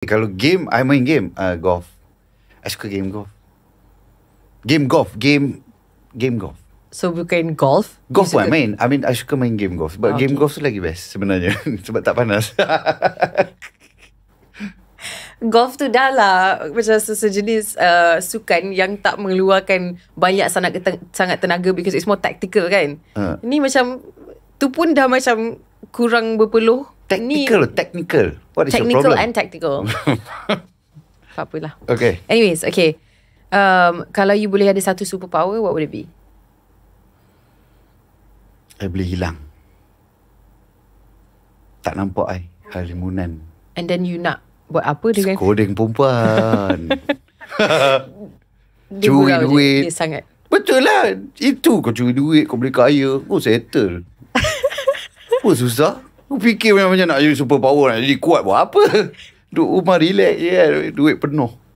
Kalau game, I main game. Golf. I suka game golf. Game golf. So bukan golf? Golf pun I main. I suka main game golf. Sebab game golf tu lagi best sebenarnya. Sebab tak panas. Golf tu dah lah macam sejenis sukan yang tak mengeluarkan banyak sangat tenaga because it's more tactical kan. Ni macam tu pun dah macam kurang berpeluh. Technical. What is your technical problem? and tactical. Apalah. Okay. Anyways, okay. Kalau you boleh ada satu superpower, what would it be? I boleh hilang. Tak nampak halimunan. And then you nak buat apa dengan Skodeng perempuan. dia Curi gurau duit. dia sangat. Betul lah. Itu kau curi duit, kau boleh kaya. Kau settle. Apa susah? Kau fikir macam nak jadi superpower, nak jadi kuat buat apa? Duduk rumah relax je, duit penuh.